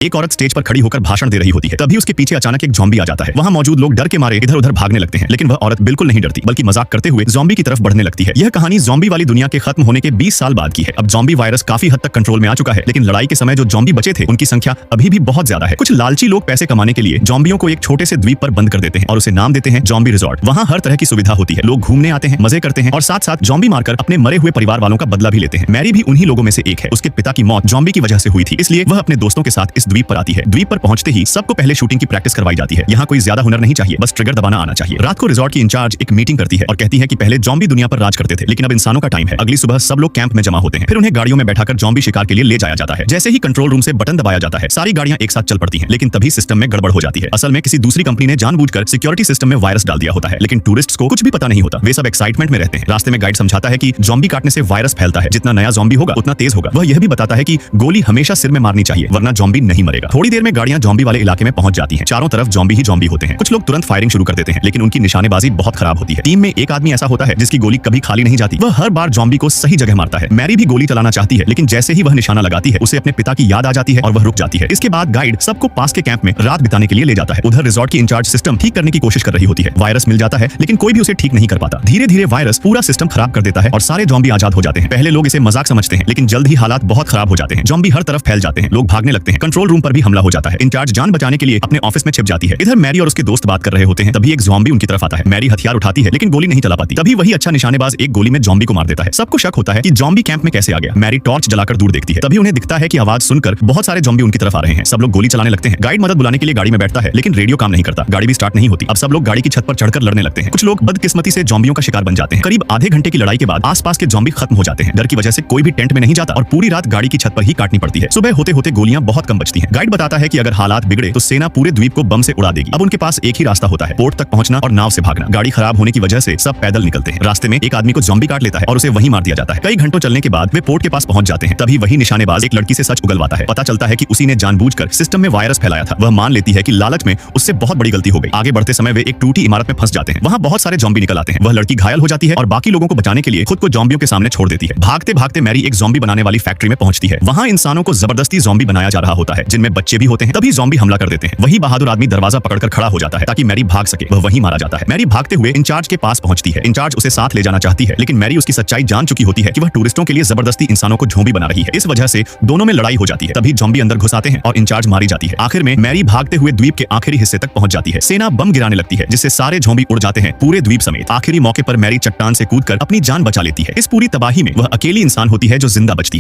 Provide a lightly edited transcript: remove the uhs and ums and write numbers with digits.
एक औरत स्टेज पर खड़ी होकर भाषण दे रही होती है। तभी उसके पीछे अचानक एक ज़ॉम्बी आ जाता है। वहां मौजूद लोग डर के मारे इधर उधर भागने लगते हैं, लेकिन वह औरत बिल्कुल नहीं डरती, बल्कि मजाक करते हुए ज़ॉम्बी की तरफ बढ़ने लगती है। यह कहानी ज़ॉम्बी वाली दुनिया के खत्म होने के 20 साल बाद की है। अब ज़ॉम्बी वायरस काफी हद तक कंट्रोल में आ चुका है, लेकिन लड़ाई के समय जो ज़ॉम्बी बचे थे उनकी संख्या अभी भी बहुत ज्यादा है। कुछ लालची लोग पैसे कमाने के लिए ज़ॉम्बियों को एक छोटे से द्वीप पर बंद कर देते हैं और उसे नाम देते हैं ज़ॉम्बी रिजॉर्ट। वहाँ हर तरह की सुविधा होती है, लोग घूमने आते हैं, मजे करते हैं और साथ साथ ज़ॉम्बी मारकर अपने मरे हुए परिवार वालों का बदला भी लेते हैं। मैरी भी उन्हीं लोगों में से एक है। उसके पिता की मौत ज़ॉम्बी की वजह से हुई थी, इसलिए वह अपने दोस्तों के साथ इस द्वीप पर आती है। द्वीप पर पहुंचते ही सबको पहले शूटिंग की प्रैक्टिस करवाई जाती है। यहाँ कोई ज्यादा हुनर नहीं चाहिए, बस ट्रिगर दबाना आना चाहिए। रात को रिजॉर्ट की इंचार्ज एक मीटिंग करती है और कहती है कि पहले ज़ॉम्बी दुनिया पर राज करते थे, लेकिन अब इंसानों का टाइम है। अगली सुबह सब लोग कैंप में जमा होते हैं, फिर उन्हें गाड़ियों में बैठाकर ज़ॉम्बी शिकार के लिए ले जाया जाता है। जैसे ही कंट्रोल रूम से बटन दबाया जाता है, सारी गाड़ियां एक साथ चल पड़ती हैं, लेकिन तभी सिस्टम में गड़बड़ हो जाती है। असल में किसी दूसरी कंपनी ने जानबूझकर सिक्योरिटी सिस्टम में वायरस डाल दिया होता है, लेकिन टूरिस्ट्स को कुछ भी पता नहीं होता। वे सब एक्साइटमेंट में रहते हैं। रास्ते में गाइड समझाता है कि ज़ॉम्बी काटने से वायरस फैलता है, जितना नया ज़ॉम्बी होगा उतना तेज होगा। वह यह भी बताता है कि गोली हमेशा सिर में मारनी चाहिए, वरना ज़ॉम्बी नहीं मरेगा। थोड़ी देर में गाड़ियां ज़ॉम्बी वाले इलाके में पहुंच जाती हैं। चारों तरफ ज़ॉम्बी ही ज़ॉम्बी होते हैं। कुछ लोग तुरंत फायरिंग शुरू कर देते हैं, लेकिन उनकी निशानेबाजी बहुत खराब होती है। टीम में एक आदमी ऐसा होता है जिसकी गोली कभी खाली नहीं जाती। वह हर बार ज़ॉम्बी को सही जगह मारता है। मैरी भी गोली चलाना चाहती है, लेकिन जैसे ही वह निशाना लगाती है, उसे अपने पिता की याद आ जाती है और वह रुक जाती है। इसके बाद गाइड सबको पास के कैंप में रात बिताने के लिए ले जाता है। उधर रिजॉर्ट की इंचार्ज सिस्टम ठीक करने की कोशिश कर रही होती है। वायरस मिल जाता है, लेकिन कोई भी उसे ठीक नहीं कर पाता। धीरे धीरे वायरस पूरा सिस्टम खराब कर देता है और सारे ज़ॉम्बी आजाद हो जाते हैं। पहले लोग इसे मजाक समझते हैं, लेकिन जल्द ही हालात बहुत खराब हो जाते हैं। ज़ॉम्बी हर तरफ फैल जाते हैं, लोग भागने लगते हैं। कंट्रोल रूम पर भी हमला हो जाता है। इंचार्ज जान बचाने के लिए अपने ऑफिस में छिप जाती है। इधर मैरी और उसके दोस्त बात कर रहे होते हैं, तभी एक ज़ॉम्बी उनकी तरफ आता है। मैरी हथियार उठाती है, लेकिन गोली नहीं चला पाती। तभी वही अच्छा निशानेबाज एक गोली में ज़ॉम्बी को मार देता है। सबको शक होता है कि ज़ॉम्बी कैंप में कैसे आ गया। मैरी टॉर्च जलाकर दूर देखती है, तभी उन्हें दिखता है कि आवाज सुनकर बहुत सारे ज़ॉम्बी उनकी तरफ आ रहे हैं। सब लोग गोली चलाने लगते हैं। गाइड मदद बुलाने के लिए गाड़ी में बैठता है, लेकिन रेडियो काम नहीं करता। गाड़ी भी स्टार्ट नहीं होती। अब सब लोग गाड़ी की छत पर चढ़कर लड़ने लगते हैं। कुछ लोग बदकिस्मती से ज़ॉम्बियों का शिकार बन जाते हैं। करीब आधे घंटे की लड़ाई के बाद आसपास के ज़ॉम्बी खत्म हो जाते हैं। डर की वजह से कोई भी टेंट में नहीं जाता और पूरी रात गाड़ी की छत पर ही काटनी पड़ती है। सुबह होते होते गोलियां बहुत कम बचती हैं। गाइड बताता है कि अगर हालात बिगड़े तो सेना पूरे द्वीप को बम से उड़ा देगी। अब उनके पास एक ही रास्ता होता है, पोर्ट तक पहुंचना और नाव से भागना। गाड़ी खराब होने की वजह से सब पैदल निकलते हैं। रास्ते में एक आदमी को ज़ॉम्बी काट लेता है और उसे वहीं मार दिया जाता है। कई घंटों चलने के बाद वे पोर्ट के पास पहुंच जाते हैं। तभी वही निशानेबाज एक लड़की से सच उगलवाता है। पता चलता है कि उसी ने जानबूझकर सिस्टम में वायरस फैलाया था। वह मान लेती है कि लालच में उससे बहुत बड़ी गलती हो गई। आगे बढ़ते समय वे एक टूटी इमारत में फंस जाते हैं। वहां बहुत सारे ज़ॉम्बी निकल आते हैं। वह लड़की घायल हो जाती है और बाकी लोगों को बचाने के लिए खुद को ज़ॉम्बियों के सामने छोड़ देती है। भागते भागते मैरी एक ज़ॉम्बी बनाने वाली फैक्ट्री में पहुंचती है। वहां इंसानों को जबरदस्ती ज़ॉम्बी बनाया जा रहा होता है, जिनमें बच्चे भी होते हैं। तभी ज़ॉम्बी हमला कर देते हैं। वही बहादुर आदमी दरवाजा पकड़कर खड़ा हो जाता है ताकि मैरी भाग सके। वह वहीं मारा जाता है। मैरी भागते हुए इंचार्ज के पास पहुंचती है। इंचार्ज उसे साथ ले जाना चाहती है, लेकिन मैरी उसकी सच्चाई जान चुकी होती है कि वह टूरिस्टों के लिए जबरदस्ती इंसानों को ज़ॉम्बी बना रही है। इस वजह से दोनों में लड़ाई हो जाती है। तभी ज़ॉम्बी अंदर घुस आते हैं और इंचार्ज मारी जाती है। आखिर में मैरी भागते हुए द्वीप के आखिरी हिस्से तक पहुंच जाती है। सेना बम गिराने लगती है, जिससे सारे ज़ॉम्बी उड़ जाते हैं, पूरे द्वीप समेत। आखिरी मौके पर मैरी चट्टान से कूदकर अपनी जान बचा लेती है। इस पूरी तबाही में वह अकेली इंसान होती है जो जिंदा बचती है।